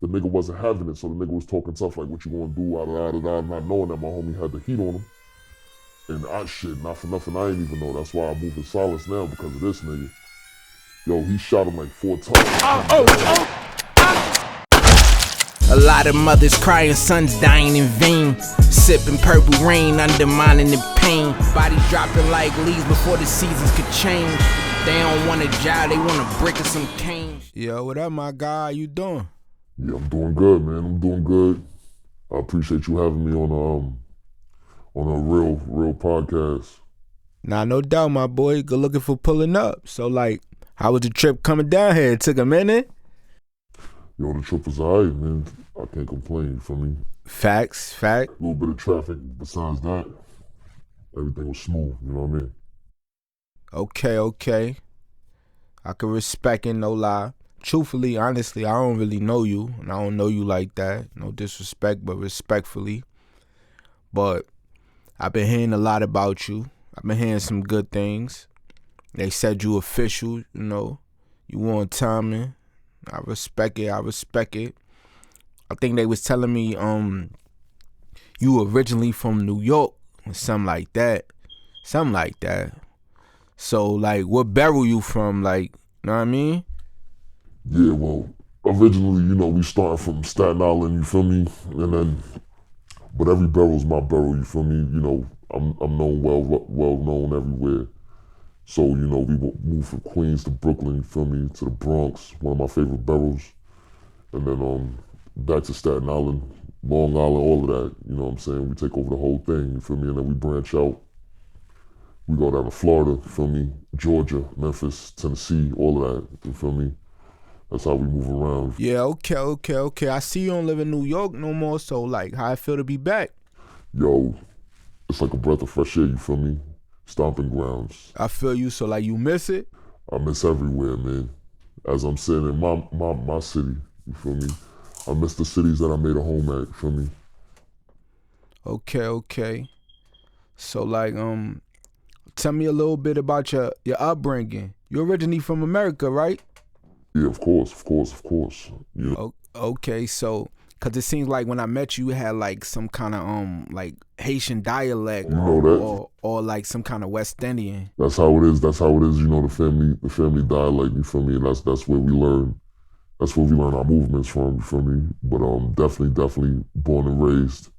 the nigga wasn't having it, so the nigga was talking tough like, what you gonna do, not knowing that my homie had the heat on him. And I shit, not for nothing, I ain't even know. That's why I moved in silence now because of this nigga. Yo, he shot him like 4 times. A lot of mothers crying, sons dying in vain. Sipping purple rain, undermining the pain. Bodies dropping like leaves before the seasons could change. They don't want a job, they want a brick or some cane. Yo, what up, my guy? How you doing? Yeah, I'm doing good, man. I'm doing good. I appreciate you having me on a real podcast. Nah, no doubt, my boy. Good looking for pulling up. So, like, how was the trip coming down here? It took a minute? Yo, the trip was alright, man. I can't complain, you feel me? Facts. A little bit of traffic. Besides that, everything was smooth, you know what I mean? Okay. I can respect it, no lie. Truthfully, honestly, I don't really know you, and I don't know you like that. No disrespect, but respectfully. But I've been hearing a lot about you. I've been hearing some good things. They said you official, you know. You on timing. I respect it. I think they was telling me you originally from New York or something like that. So like what borough you from, like, know what I mean? Yeah, well, originally, we started from Staten Island, you feel me? And then, but every borough's my borough, you feel me? I'm known well known everywhere. So, we moved from Queens to Brooklyn, you feel me, to the Bronx, one of my favorite boroughs. And then back to Staten Island, Long Island, all of that, you know what I'm saying? We take over the whole thing, you feel me? And then we branch out. We go down to Florida, you feel me? Georgia, Memphis, Tennessee, all of that, you feel me? That's how we move around. Yeah, okay. I see you don't live in New York no more, so like how I feel to be back. Yo, it's like a breath of fresh air, you feel me? Stomping grounds. I feel you, so like you miss it? I miss everywhere, man. As I'm sitting in my city, you feel me? I miss the cities that I made a home at, you feel me? Okay. So like tell me a little bit about your upbringing. You're originally from America, right? Yeah, of course. Okay, so cause it seems like when I met you, you had like some kind of like Haitian dialect, You know that. or like some kind of West Indian. That's how it is. The family dialect, you feel me? And that's where we learn. That's where we learn our movements from, you feel me? But definitely born and raised.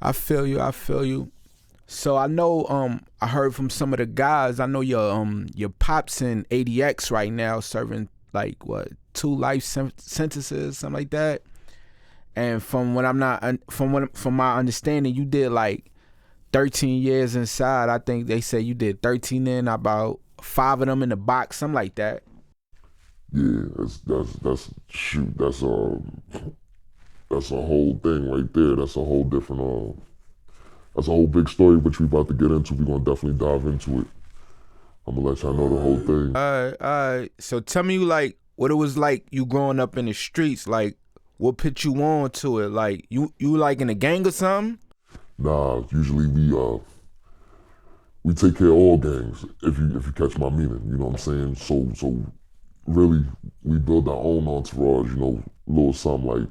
I feel you. So I know I heard from some of the guys. I know your pops in ADX right now serving like what 2 life sentences, something like that. And from my understanding, you did like 13 years inside. I think they said you did 13 in, about 5 of them in the box, something like that. Yeah, that's shoot. That's a whole thing right there. That's a whole different that's a whole big story which we about to get into. We're gonna definitely dive into it. I'm gonna let y'all know the whole thing. All right. So tell me like what it was like you growing up in the streets. Like what put you on to it? Like you like in a gang or something? Nah, usually we take care of all gangs. If you catch my meaning, you know what I'm saying. So really, we build our own entourage. Little something like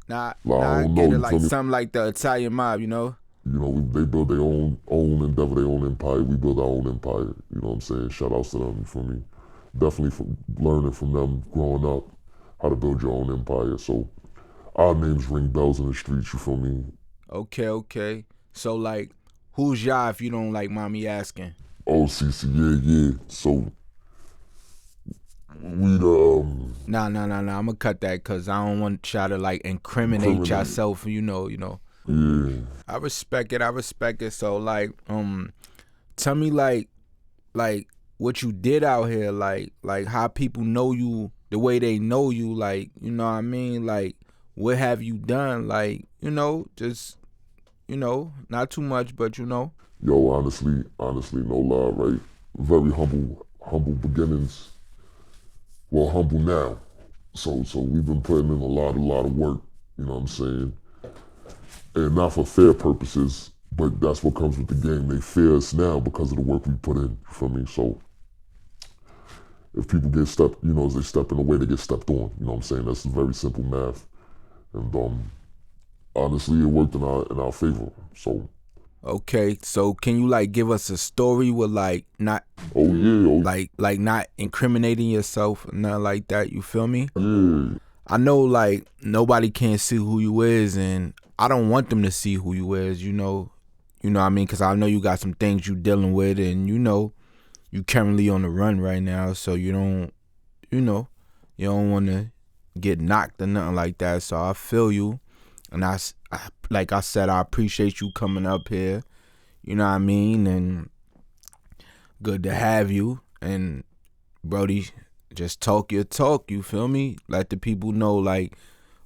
Nah, I I don't get know. it. You Like feel me? something like the Italian mob, you know? They build their own endeavor, their own empire. We build our own empire. You know what I'm saying? Shout outs to them. You feel me? Definitely learning from them growing up how to build your own empire. So our names ring bells in the streets. You feel me? Okay. So like, who's y'all if you don't like mind me asking? Oh, CC, yeah. So we the Nah. I'm gonna cut that because I don't want y'all to like incriminate criminal. yourself. Yeah. I respect it. So like, tell me like what you did out here, like how people know you the way they know you, like you know what I mean, like what have you done, like just not too much, but Yo, honestly, no lie, right? Very humble beginnings. Well, humble now. So we've been putting in a lot of work. You know what I'm saying? And not for fair purposes, but that's what comes with the game. They fear us now because of the work we put in. You feel me? So if people get stepped, as they step in the way, they get stepped on. You know what I'm saying? That's very simple math. And honestly, it worked in our favor. So. Okay, so can you like give us a story with like not Oh yeah. like not incriminating yourself, nothing like that? You feel me? Yeah. I know like nobody can see who you is, and I don't want them to see who you is. You know what I mean? Because I know you got some things you dealing with, and you currently on the run right now, so you don't want to get knocked or nothing like that. So I feel you, and like I said, I appreciate you coming up here. You know what I mean? And good to have you. And Brody, just talk your talk. You feel me? Let the people know like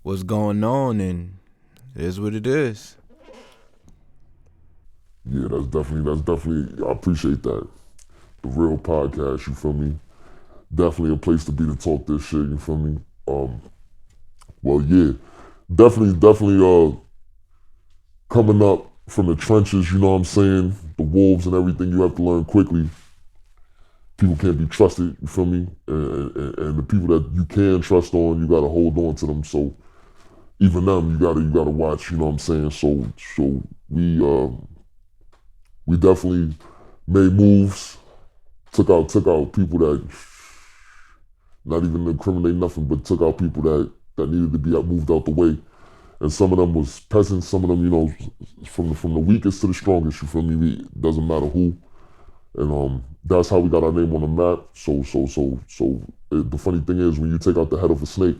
what's going on, and it is what it is. Yeah, that's definitely. I appreciate that. The real podcast. You feel me? Definitely a place to be to talk this shit. You feel me? Well, yeah, definitely. Coming up from the trenches, you know what I'm saying? The wolves and everything, you have to learn quickly. People can't be trusted, you feel me? And the people that you can trust on, you gotta hold on to them. So even them, you gotta watch, you know what I'm saying? So we definitely made moves, took out people that not even incriminate nothing, but took out people that needed to be moved out the way. And some of them was peasants, some of them, from the weakest to the strongest, you feel me? It doesn't matter who. And that's how we got our name on the map. So the funny thing is, when you take out the head of a snake,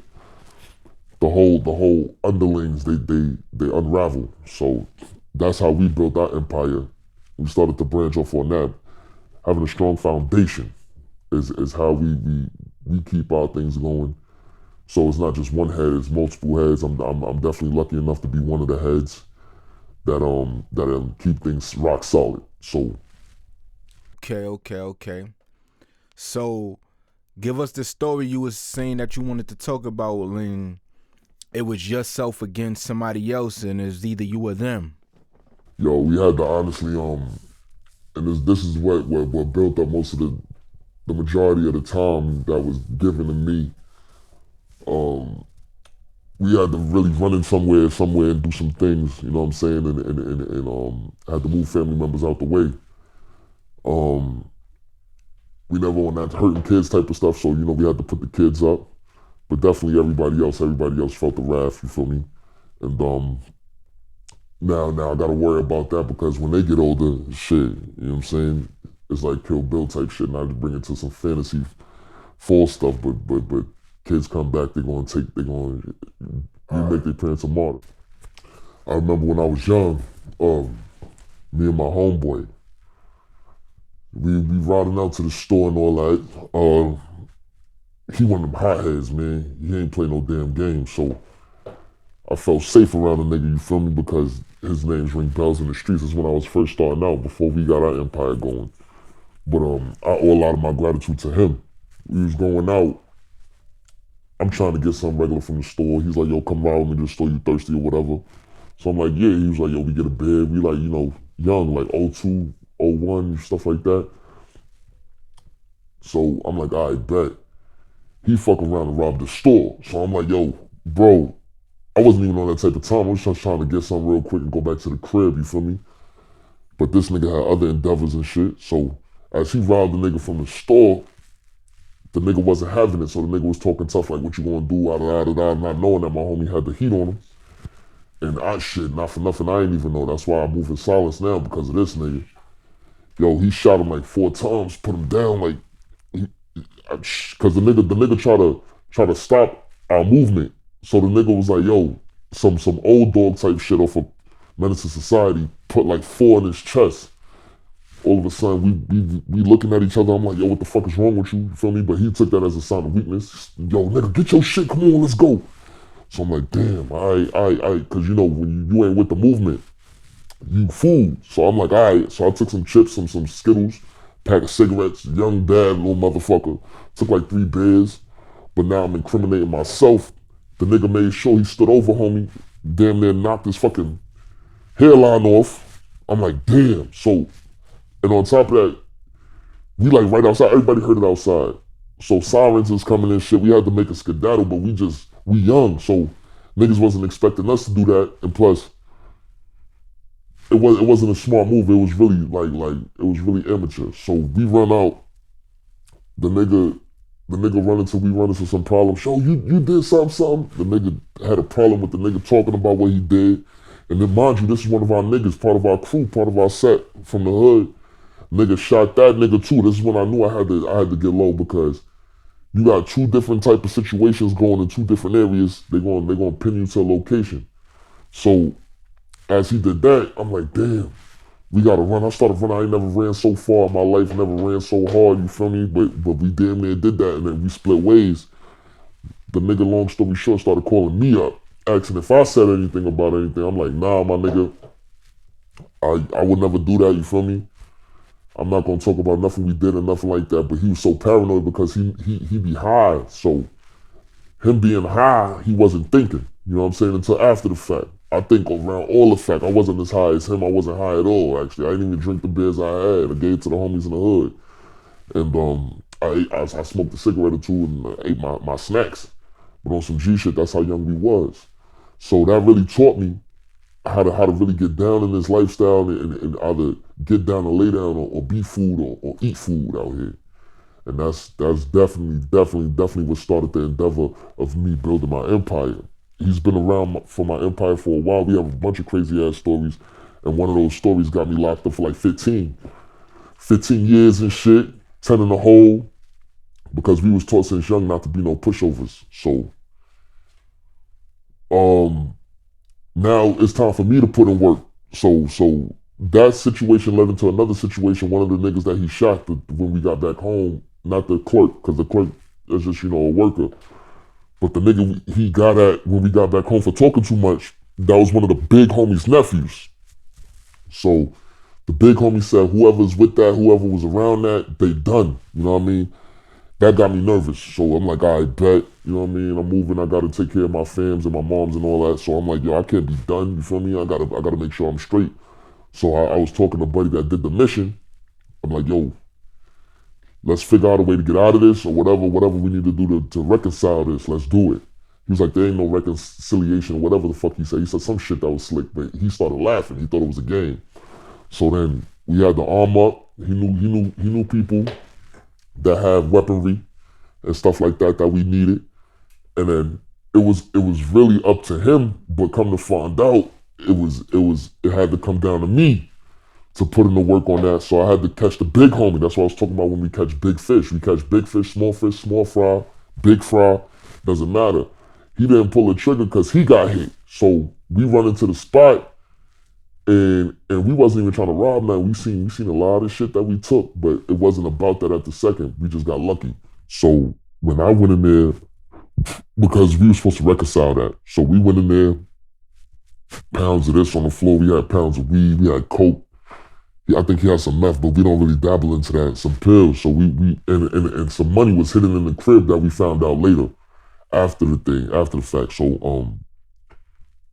the whole underlings they unravel. So that's how we built our empire. We started to branch off on that. Having a strong foundation is how we keep our things going. So it's not just one head; it's multiple heads. I'm definitely lucky enough to be one of the heads that keep things rock solid. So. Okay. So give us the story you was saying that you wanted to talk about when it was yourself against somebody else, and it's either you or them. Yo, we had to honestly and this is what built up most of the majority of the time that was given to me. We had to really run in somewhere and do some things, you know what I'm saying, and had to move family members out the way. We never on that hurting kids type of stuff, so we had to put the kids up. But definitely everybody else felt the wrath, you feel me? And now I gotta worry about that because when they get older, shit, you know what I'm saying? It's like Kill Bill type shit, not to bring it to some fantasy false stuff, but kids come back, you make their parents a martyr. I remember when I was young, me and my homeboy, we riding out to the store and all that. He one of them hotheads, man. He ain't play no damn game, so I felt safe around a nigga, you feel me? Because his names ring bells in the streets. That's when I was first starting out, before we got our empire going. But I owe a lot of my gratitude to him. We was going out. I'm trying to get something regular from the store. He's like, yo, come ride with me to the store, you thirsty or whatever. So I'm like, yeah. He was like, yo, we get a bed. We like, young, like 02, 01, stuff like that. So I'm like, all right, bet. He fuck around and robbed the store. So I'm like, yo, bro, I wasn't even on that type of time. I was just trying to get something real quick and go back to the crib, you feel me? But this nigga had other endeavors and shit. So as he robbed the nigga from the store, the nigga wasn't having it. So the nigga was talking tough, like, what you gonna do, not knowing that my homie had the heat on him. And shit, not for nothing, I ain't even know. That's why I move in silence now, because of this nigga. Yo, he shot him like 4 times, put him down, like, because the nigga try to stop our movement. So the nigga was like, yo, some old dog type shit off of Menace to Society, put like 4 in his chest. All of a sudden, we looking at each other. I'm like, yo, what the fuck is wrong with you? You feel me? But he took that as a sign of weakness. Yo, nigga, get your shit. Come on, let's go. So I'm like, damn, because when you ain't with the movement, you fool. So I'm like, all right. So I took some chips, some Skittles, pack of cigarettes, young dad, little motherfucker. Took like 3 beers. But now I'm incriminating myself. The nigga made sure he stood over homie, damn near knocked his fucking hairline off. I'm like, damn. So, and on top of that, we like right outside. Everybody heard it outside. So sirens is coming and shit. We had to make a skedaddle, but we young, so niggas wasn't expecting us to do that. And plus, it wasn't a smart move. It was really like it was really amateur. So we run out. The nigga we run into some problem. Show you did something. The nigga had a problem with the nigga talking about what he did. And then mind you, this is one of our niggas, part of our crew, part of our set from the hood. Nigga shot that nigga too. This is when I knew I had to get low, because you got two different type of situations going in two different areas. They're gonna pin you to a location. So as he did that, I'm like, damn, we gotta run. I started running. I ain't never ran so far in my life, never ran so hard, you feel me? But we damn near did that, and then we split ways. The nigga, long story short, started calling me up, asking if I said anything about anything. I'm like, nah, my nigga, I would never do that, you feel me? I'm not gonna talk about nothing we did or nothing like that. But he was so paranoid because he be high. So him being high, he wasn't thinking. You know what I'm saying? Until after the fact. I think around all the fact, I wasn't as high as him. I wasn't high at all, actually. I didn't even drink the beers I had. I gave it to the homies in the hood. And I smoked a cigarette or two and ate my snacks. But on some G shit, that's how young we was. So that really taught me how to really get down in this lifestyle, and either get down or lay down, or be food, or eat food out here. And that's definitely what started the endeavor of me building my empire. He's been around for my empire for a while. We have a bunch of crazy ass stories, and one of those stories got me locked up for like 15 years and shit, 10 in the hole, because we was taught since young not to be no pushovers. So now it's time for me to put in work. So that situation led into another situation. One of the niggas that he shot when we got back home, not the clerk, because the clerk is just, a worker, but the nigga he got at when we got back home for talking too much, that was one of the big homie's nephews. So the big homie said, whoever's with that, whoever was around that, they done. You know what I mean? That got me nervous. So I'm like, all right, bet. You know what I mean? I'm moving. I got to take care of my fams and my moms and all that. So I'm like, yo, I can't be done. You feel me? I gotta make sure I'm straight. So I was talking to buddy that did the mission. I'm like, yo, let's figure out a way to get out of this, or whatever we need to do to reconcile this. Let's do it. He was like, there ain't no reconciliation, whatever the fuck he said. He said some shit that was slick, but he started laughing. He thought it was a game. So then we had the arm up. He knew people that have weaponry and stuff like that we needed. And then it was really up to him, but come to find out, it had to come down to me to put in the work on that. So I had to catch the big homie. That's what I was talking about when we catch big fish. We catch big fish, small fry, big fry, doesn't matter. He didn't pull the trigger because he got hit. So we run into the spot, and we wasn't even trying to rob nothing. We seen a lot of shit that we took, but it wasn't about that at the second. We just got lucky. So when I went in there, because we were supposed to reconcile that, so we went in there, pounds of this on the floor. We had pounds of weed. We had coke. I think he had some meth, but we don't really dabble into that. Some pills. So and some money was hidden in the crib that we found out later, after the fact. So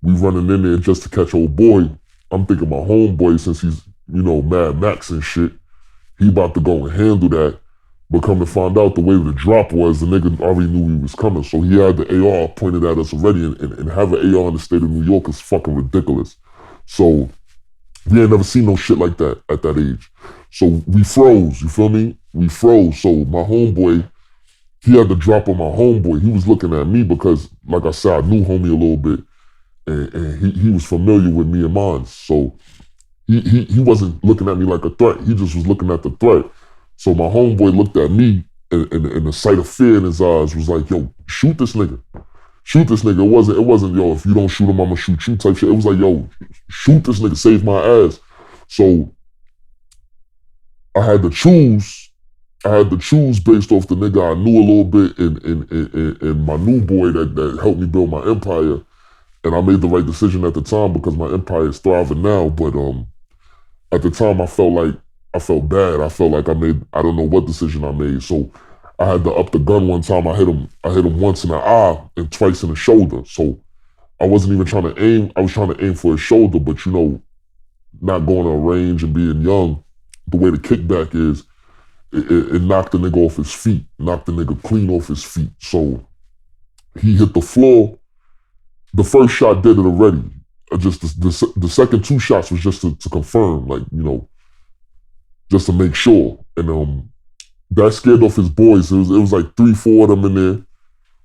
we running in there just to catch old boy. I'm thinking my homeboy, since he's Mad Max and shit, he about to go and handle that. But come to find out, the way the drop was, the nigga already knew he was coming. So he had the AR pointed at us already, and have an AR in the state of New York is fucking ridiculous. So we ain't never seen no shit like that at that age. So we froze, you feel me? We froze. So my homeboy, he had the drop on my homeboy. He was looking at me because, like I said, I knew homie a little bit. And he was familiar with me and mine. So he wasn't looking at me like a threat. He just was looking at the threat. So my homeboy looked at me, and the sight of fear in his eyes was like, yo, shoot this nigga. Shoot this nigga. It wasn't, yo, if you don't shoot him, I'm gonna shoot you type shit. It was like, yo, shoot this nigga, save my ass. So I had to choose based off the nigga I knew a little bit, and my new boy that helped me build my empire. And I made the right decision at the time because my empire is thriving now. But at the time, I felt bad. I felt like I don't know what decision I made. So I had to up the gun one time. I hit him once in the eye and twice in the shoulder. So I wasn't even trying to aim. I was trying to aim for his shoulder, but not going to a range and being young, the way the kickback is it knocked the nigga off his feet, knocked the nigga clean off his feet. So he hit the floor. The first shot did it already. Just the second two shots was just to confirm, like, you know, just to make sure. And that scared off his boys. It was like 3-4 of them in there,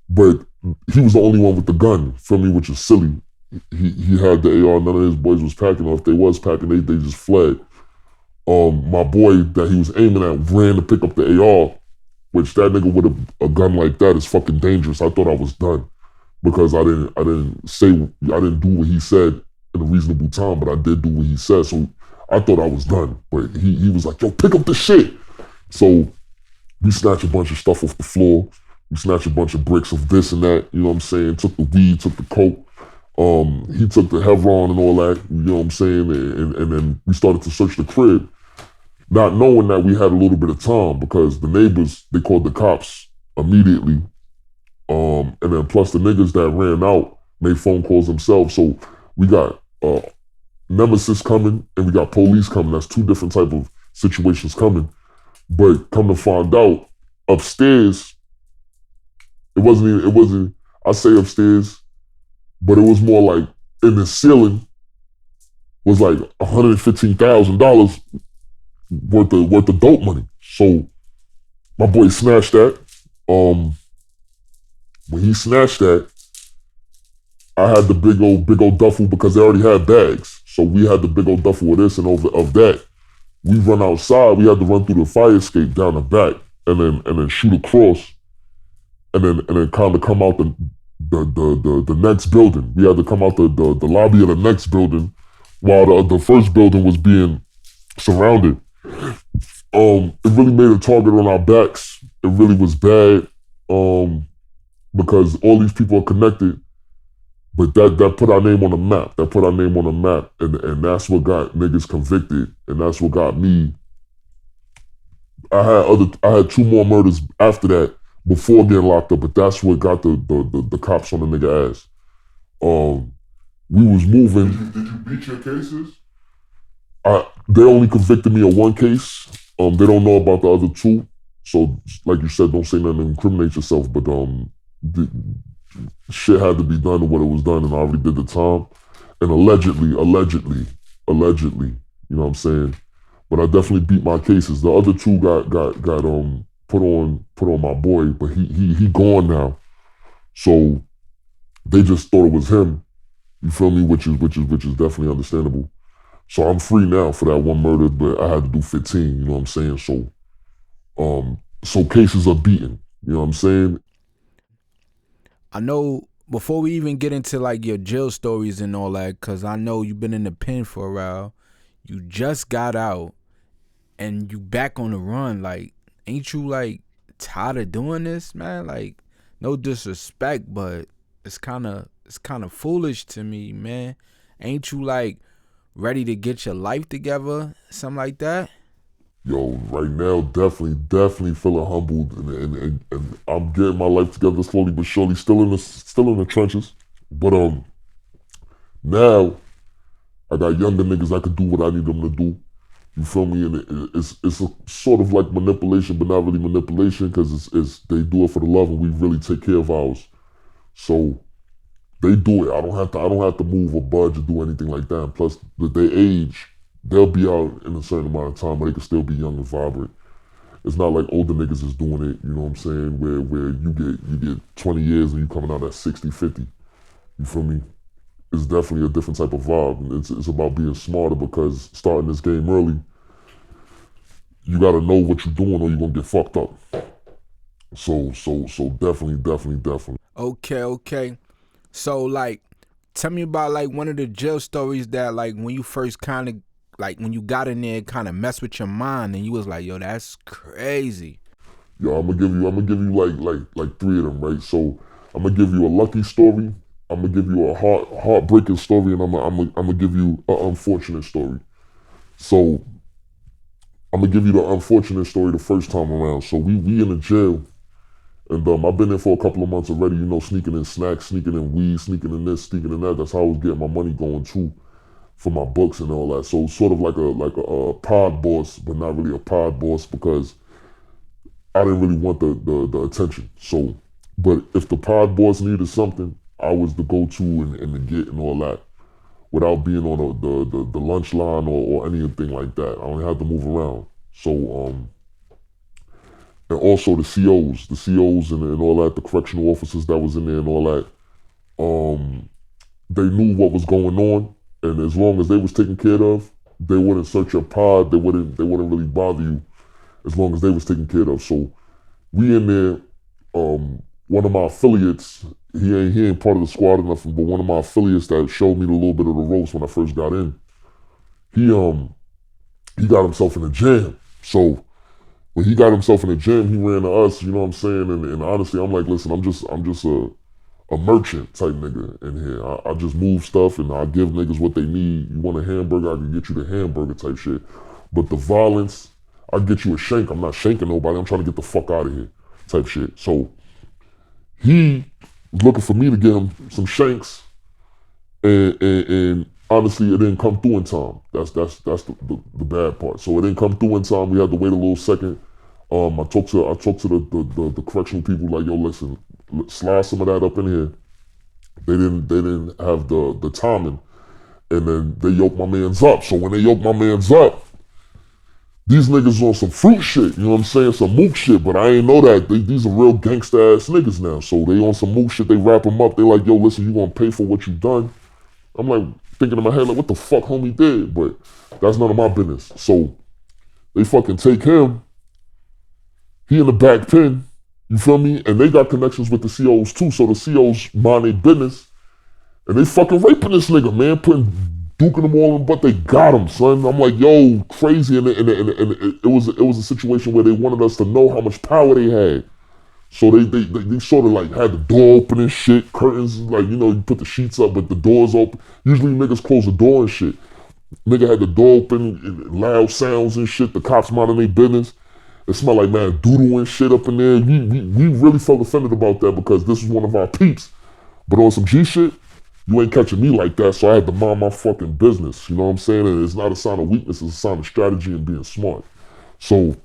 but he was the only one with the gun. Feel me? Which is silly. He had the AR. None of his boys was packing, or if they was packing, they just fled. My boy that he was aiming at ran to pick up the AR, which that nigga with a gun like that is fucking dangerous. I thought I was done because I didn't do what he said in a reasonable time, but I did do what he said. So I thought I was done. But he was like, yo, pick up the shit. So we snatched a bunch of stuff off the floor. We snatched a bunch of bricks of this and that, you know what I'm saying? Took the weed, took the coke. He took the Heron and all that, you know what I'm saying? And then we started to search the crib, not knowing that we had a little bit of time because the neighbors, they called the cops immediately. And then plus the niggas that ran out made phone calls themselves. So we got nemesis coming and we got police coming. That's two different type of situations coming. But come to find out, upstairs, it wasn't, I say upstairs, but it was more like in the ceiling was like $115,000 worth of dope money. So my boy snatched that. When he snatched that, I had the big old duffel because they already had bags. So we had the big old duffel of this and of that. We run outside. We had to run through the fire escape down the back and then shoot across, and then kind of come out the next building. We had to come out the lobby of the next building while the first building was being surrounded. It really made a target on our backs. It really was bad because all these people are connected. But that put our name on the map. That put our name on the map. And that's what got niggas convicted. And that's what got me. I had 2 more murders after that before getting locked up, but that's what got the cops on the nigga ass. We was moving. Did you beat your cases? They only convicted me of 1 case. They don't know about the other 2. So like you said, don't say nothing to incriminate yourself, but shit had to be done to what it was done, and I already did the time. And allegedly, you know what I'm saying? But I definitely beat my cases. The other 2 got put on my boy, but he gone now. So they just thought it was him. You feel me? Which is definitely understandable. So I'm free now for that 1 murder, but I had to do 15, you know what I'm saying? So cases are beaten, you know what I'm saying? I know before we even get into like your jail stories and all that, cause I know you've been in the pen for a while. You just got out and you back on the run. Like, ain't you like tired of doing this, man? Like, no disrespect, but it's kind of foolish to me, man. Ain't you like ready to get your life together, something like that? Yo, right now, definitely feeling humbled, and I'm getting my life together slowly but surely. Still in the trenches, but now I got younger niggas that could do what I need them to do. You feel me? And it's a sort of like manipulation, but not really manipulation because it's they do it for the love, and we really take care of ours. So they do it. I don't have to move or budge or do anything like that. And plus, with their age, they'll be out in a certain amount of time, but they can still be young and vibrant. It's not like older niggas is doing it, you know what I'm saying, where you get 20 years and you coming out at 60, 50. You feel me? It's definitely a different type of vibe. And it's about being smarter because starting this game early, you gotta know what you're doing or you're gonna get fucked up. So definitely. Okay. So like, tell me about like one of the jail stories that like when you first kind of like when you got in there kind of messed with your mind and you was like, yo, that's crazy. Yo, I'm gonna give you like 3 of them, right? So I'm gonna give you a lucky story, I'm gonna give you a heartbreaking story, and I'm gonna give you an unfortunate story. So I'm gonna give you the unfortunate story the first time around. So we in the jail, and I've been there for a couple of months already. You know, sneaking in snacks, sneaking in weed, sneaking in this, sneaking in that. That's how I was getting my money going too, for my books and all that. So sort of like a pod boss, but not really a pod boss because I didn't really want the attention. So, but if the pod boss needed something, I was the go-to and the get and all that, without being on the lunch line or anything like that. I only had to move around. So, and also the COs and all that, the correctional officers that was in there and all that, they knew what was going on, and as long as they was taken care of, they wouldn't search your pod. They wouldn't really bother you as long as they was taken care of. So we in there. One of my affiliates, he ain't part of the squad or nothing, but one of my affiliates that showed me a little bit of the ropes when I first got in, he got himself in a jam. So when he got himself in a jam, he ran to us. You know what I'm saying? And honestly, I'm like, listen, I'm just a merchant type nigga in here. I just move stuff and I give niggas what they need. You want a hamburger, I can get you the hamburger type shit. But the violence, I get you a shank. I'm not shanking nobody. I'm trying to get the fuck out of here type shit. So he was looking for me to get him some shanks, and honestly, it didn't come through in time. That's the bad part. So it didn't come through in time. We had to wait a little second. I talked to the correctional people like, yo, listen, slide some of that up in here. They didn't have the timing, and then they yoked my man's up. So when they yoked my man's up, these niggas on some fruit shit, you know what I'm saying? Some mook shit, but I ain't know that. These are real gangsta ass niggas now. So they on some mook shit, they wrap them up. They like, yo, listen, you gonna pay for what you done. I'm like thinking in my head, like, what the fuck homie did? But that's none of my business. So they fucking take him. He in the back pen, you feel me? And they got connections with the COs too. So the COs mind their business. And they fucking raping this nigga, man, duking them all in, but they got him, son. I'm like, yo, crazy. And it was a situation where they wanted us to know how much power they had. So they sort of like had the door open and shit, curtains, like, you know, you put the sheets up, but the doors open. Usually niggas close the door and shit. Nigga had the door open, and loud sounds and shit. The cops minding their business. It smelled like, man, doodle and shit up in there. We really felt offended about that because this was one of our peeps. But on some G shit, you ain't catching me like that, so I had to mind my fucking business. You know what I'm saying? And it's not a sign of weakness, it's a sign of strategy and being smart. So,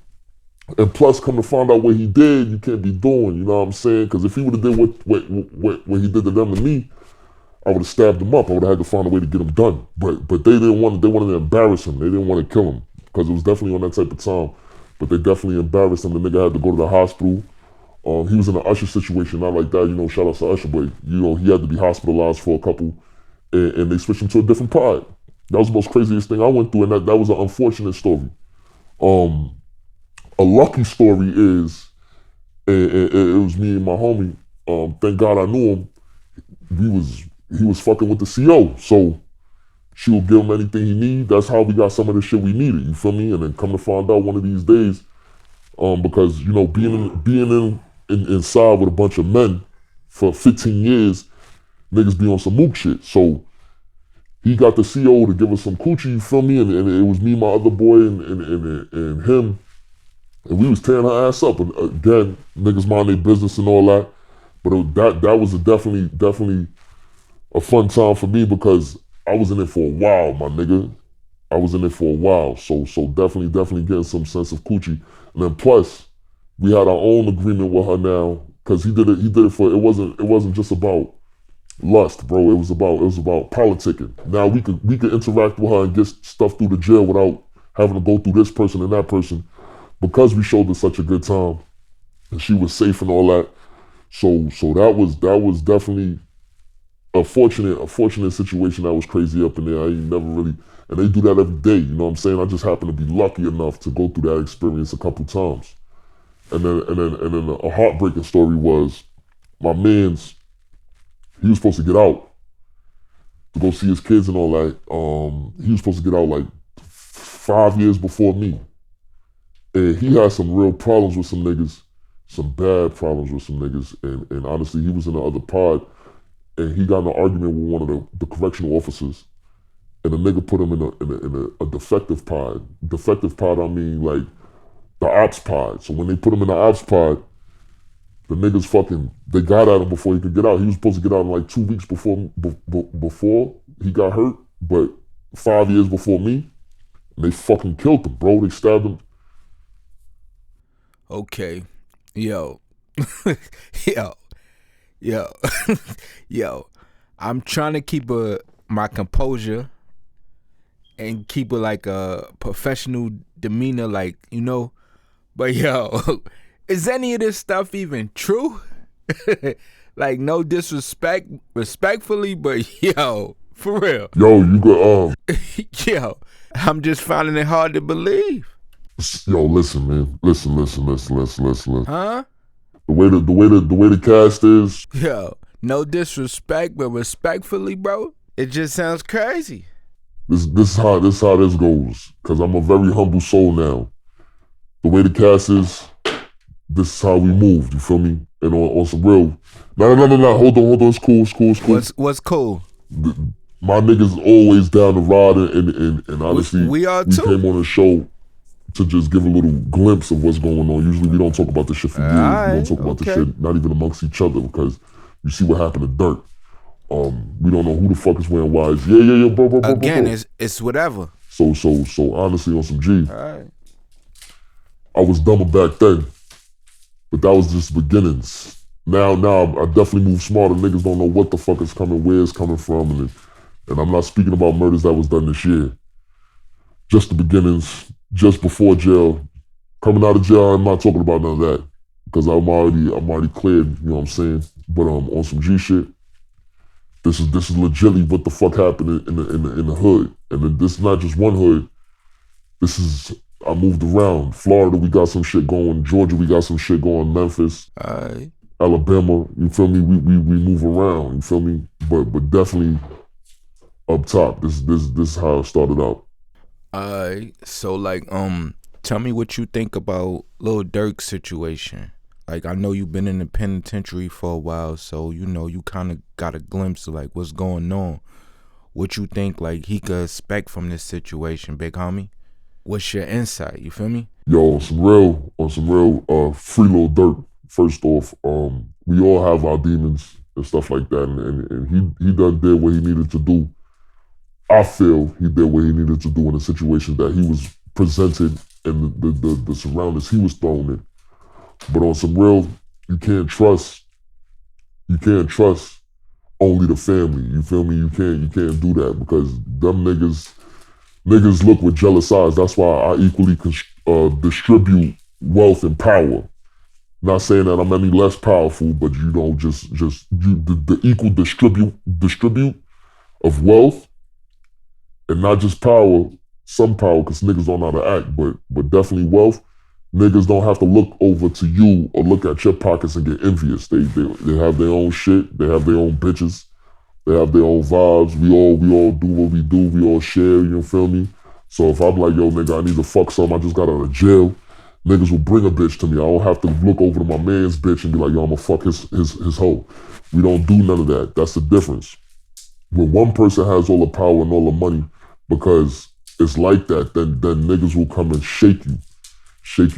and plus, come to find out what he did, you can't be doing, you know what I'm saying? Because if he would have did what he did to them to me, I would have stabbed him up. I would have had to find a way to get him done. But they wanted to embarrass him. They didn't want to kill him because it was definitely on that type of time. But they definitely embarrassed him. The nigga had to go to the hospital. He was in an Usher situation, not like that, you know, shout out to Usher, but, you know, he had to be hospitalized for a couple, and they switched him to a different pod. That was the most craziest thing I went through, and that was an unfortunate story. A lucky story is, it was me and my homie, thank God I knew him, he was fucking with the CO, so she would give him anything he need. That's how we got some of the shit we needed, you feel me? And then come to find out one of these days, because, you know, being inside with a bunch of men for 15 years, niggas be on some mook shit. So he got the CO to give us some coochie, you feel me? And it was me, my other boy, and him. And we was tearing her ass up. And again, niggas mind their business and all that. But that was definitely a fun time for me because I was in it for a while, my nigga. I was in it for a while. So definitely getting some sense of coochie. And then plus, we had our own agreement with her now, because he did it for, it wasn't just about lust, bro. It was about politicking. Now we could interact with her and get stuff through the jail without having to go through this person and that person, because we showed her such a good time and she was safe and all that. So that was definitely a fortunate situation that was crazy up in there. I ain't never really, and they do that every day, you know what I'm saying? I just happened to be lucky enough to go through that experience a couple times. And then a heartbreaking story was my man's, he was supposed to get out to go see his kids and all that. He was supposed to get out like 5 years before me. And he had some real problems with some niggas, some bad problems with some niggas. And honestly, he was in the other pod and he got in an argument with one of the correctional officers. And the nigga put him in a defective pod. Defective pod, I mean like the ops pod. So when they put him in the ops pod, the niggas they got at him before he could get out. He was supposed to get out in like 2 weeks before he got hurt, but 5 years before me, and they fucking killed him, bro. They stabbed him. Okay, Yo, yo, yo, yo. I'm trying to keep my composure and keep it like a professional demeanor, like, you know. But yo, is any of this stuff even true? Like, no disrespect, respectfully, but yo, for real. Yo, you got Yo, I'm just finding it hard to believe. yo, listen, man. Listen. Huh? The way the cast is, Yo, no disrespect, but respectfully, bro. It just sounds crazy. this is how this goes. Cause I'm a very humble soul now. The way the cast is, this is how we move. You feel me? And on some real. No. Hold on. It's cool. What's cool? My niggas always down the ride, and honestly, We are we too. came on the show to just give a little glimpse of what's going on. Usually we don't talk about this shit for years. We don't talk about this shit, not even amongst each other, because you see what happened to Dirk. We don't know who the fuck is wearing wise. Yeah, bro. Again, it's whatever. So honestly, on some G, Alright. I was dumber back then, but that was just beginnings. Now I definitely move smarter. Niggas don't know what the fuck is coming, where it's coming from, and I'm not speaking about murders that was done this year. Just the beginnings, just before jail. Coming out of jail, I'm not talking about none of that, because I'm already cleared. You know what I'm saying? But on some G shit, this is legitly what the fuck happened in the hood, and then this is not just one hood. This is, I moved around. Florida, we got some shit going. Georgia, we got some shit going. Memphis, Alright. Alabama, you feel me? We move around, you feel me? But definitely up top, this is how it started out. Alright. So like, tell me what you think about Lil Durk's situation. Like, I know you've been in the penitentiary for a while, so you know you kind of got a glimpse of like what's going on. What you think like he could expect from this situation, big homie? What's your insight? You feel me? Yo, on some real, free Lil Durk. First off, we all have our demons and stuff like that, and he done did what he needed to do. I feel he did what he needed to do in the situation that he was presented and the surroundings he was thrown in. But on some real, you can't trust only the family. You feel me? You can't do that, because them niggas look with jealous eyes. That's why I equally distribute wealth and power. Not saying that I'm any less powerful, but you know, just the equal distribute of wealth, and not just power. Some power, because niggas don't know how to act, but definitely wealth. Niggas don't have to look over to you or look at your pockets and get envious. They have their own shit. They have their own bitches. They have their own vibes. We all do what we do. We all share. You feel me? So if I'm like, yo, nigga, I need to fuck something, I just got out of jail. Niggas will bring a bitch to me. I don't have to look over to my man's bitch and be like, yo, I'ma fuck his hoe. We don't do none of that. That's the difference. When one person has all the power and all the money, because it's like that, then niggas will come and shake you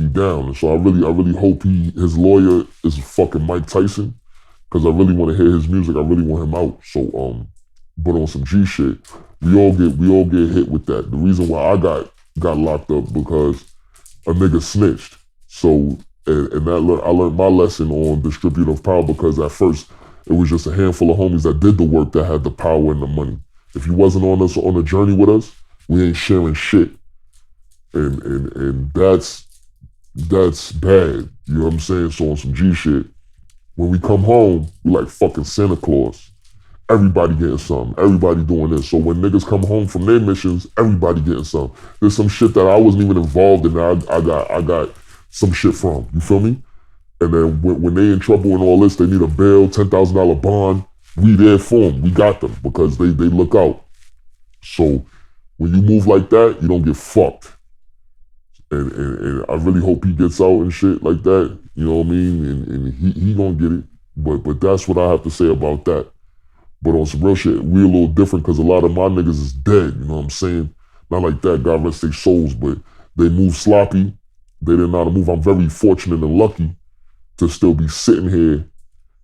down. And so I really hope his lawyer is fucking Mike Tyson, because I really want to hear his music. I really want him out. So but on some G shit, we all get hit with that. The reason why I got locked up, because a nigga snitched. So and I learned my lesson on distributive power, because at first it was just a handful of homies that did the work that had the power and the money. If you wasn't on a journey with us, we ain't sharing shit. And that's bad. You know what I'm saying? So on some G shit, when we come home, we like fucking Santa Claus. Everybody getting something. Everybody doing this. So when niggas come home from their missions, everybody getting something. There's some shit that I wasn't even involved in that I got some shit from. You feel me? And then when they in trouble and all this, they need a bail, $10,000 bond. We there for them. We got them, because they look out. So when you move like that, you don't get fucked. And I really hope he gets out and shit like that. You know what I mean? And he gonna get it. But that's what I have to say about that. But on some real shit, we a little different, because a lot of my niggas is dead. You know what I'm saying? Not like that, God rest their souls, but they move sloppy. They didn't know how to move. I'm very fortunate and lucky to still be sitting here.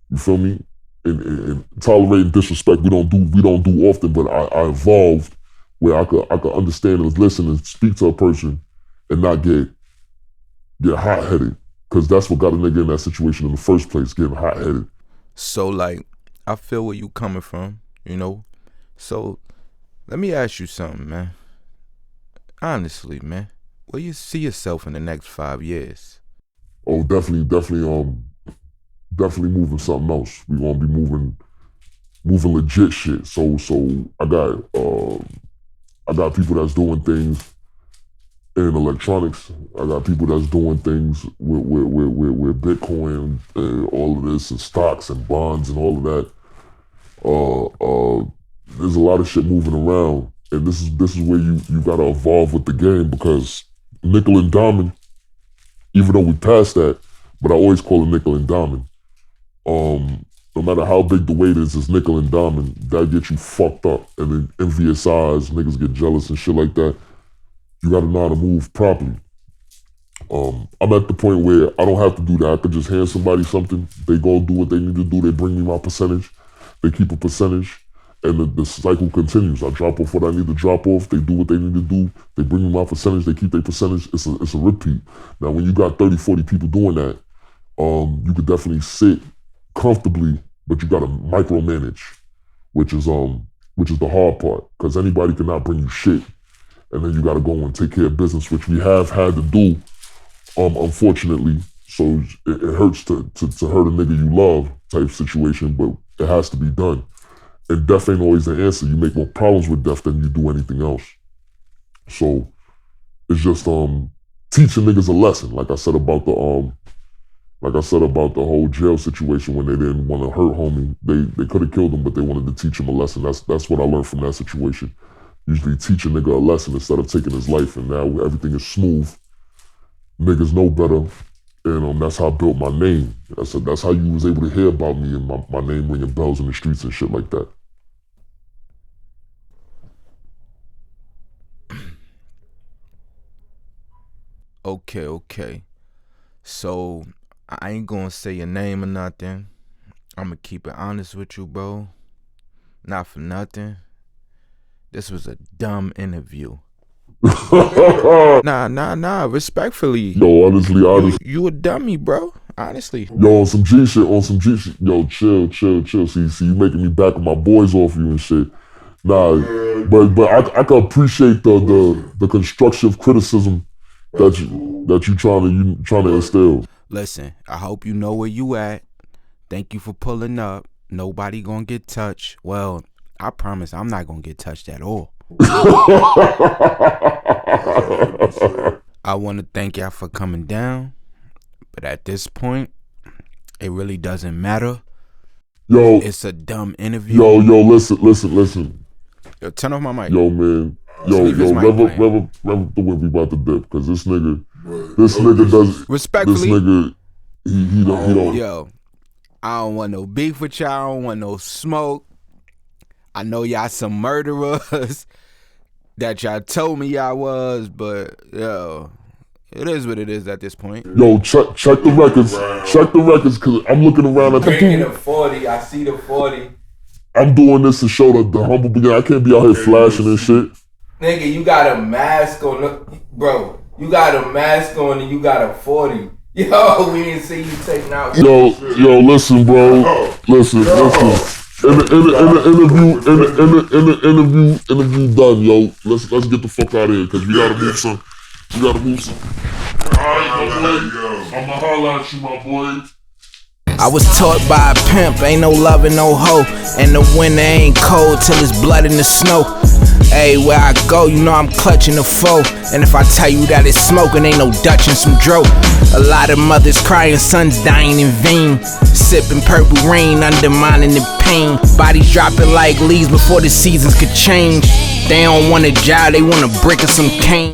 You feel me? And tolerating disrespect, we don't do often. But I evolved where I could understand and listen and speak to a person and not get hot-headed. Because that's what got a nigga in that situation in the first place, getting hot-headed. So, like, I feel where you coming from, you know? So, let me ask you something, man. Honestly, man, where you see yourself in the next 5 years? Oh, definitely moving something else. We gonna be moving legit shit. So I got people that's doing things in electronics. I got people that's doing things with Bitcoin and all of this and stocks and bonds and all of that. There's a lot of shit moving around, and this is where you gotta evolve with the game, because nickel and diamond, even though we passed that, but I always call it nickel and diamond. No matter how big the weight is, it's nickel and diamond. That gets you fucked up, and then envious eyes, niggas get jealous and shit like that. You gotta know how to move properly. I'm at the point where I don't have to do that. I could just hand somebody something. They go do what they need to do. They bring me my percentage. They keep a percentage, and the cycle continues. I drop off what I need to drop off. They do what they need to do. They bring me my percentage. They keep their percentage. It's a repeat. Now, when you got 30, 40 people doing that, you could definitely sit comfortably, but you gotta micromanage, which is the hard part, because anybody cannot bring you shit, and then you gotta go and take care of business, which we have had to do, unfortunately. So it hurts to hurt a nigga you love type situation, but it has to be done. And death ain't always the answer. You make more problems with death than you do anything else. So it's just teaching niggas a lesson, like I said about the whole jail situation when they didn't want to hurt homie. They could have killed him, but they wanted to teach him a lesson. That's what I learned from that situation. Usually teach a nigga a lesson instead of taking his life, and now everything is smooth. Niggas know better, and that's how I built my name. That's how you was able to hear about me and my name ringing bells in the streets and shit like that. Okay. So, I ain't gonna say your name or nothing. I'ma keep it honest with you, bro. Not for nothing. This was a dumb interview. Nah, respectfully. Yo, honestly. You a dummy, bro. Honestly. Yo, on some G shit. Yo, chill. See, you making me back with my boys off you and shit. Nah, but I can appreciate the constructive criticism that you trying to instill. Listen, I hope you know where you at. Thank you for pulling up. Nobody gonna get touched. Well, I promise I'm not gonna get touched at all. I want to thank y'all for coming down, but at this point, it really doesn't matter. Yo, it's a dumb interview. Yo, listen. Yo, turn off my mic. Yo, man. Yo, rev up the whip, we about to dip, because this nigga does. Respectfully. This nigga, he don't. Yo, I don't want no beef with y'all. I don't want no smoke. I know y'all some murderers that y'all told me y'all was, but yo, it is what it is at this point. Yo, check the records. Check the records, because I'm looking around at the drinking a 40. I see the 40. I'm doing this to show the humble beginning. I can't be out here flashing and shit. Nigga, you got a mask on, bro. You got a mask on and you got a 40. Yo, we didn't see you taking out. Yo, listen, bro. Listen. In the interview done, yo. Let's get the fuck out of here, because we gotta move some. Alright, my boy. I'ma holla at you, my boy. I was taught by a pimp, ain't no loving no hoe, and the winter ain't cold till it's blood in the snow. Hey, where I go, you know I'm clutching the foe, and if I tell you that it's smoking, ain't no Dutch and some dro. A lot of mothers crying, sons dying in vain, sipping purple rain, undermining the pain. Bodies dropping like leaves before the seasons could change. They don't want a job, they want a brick or some cane.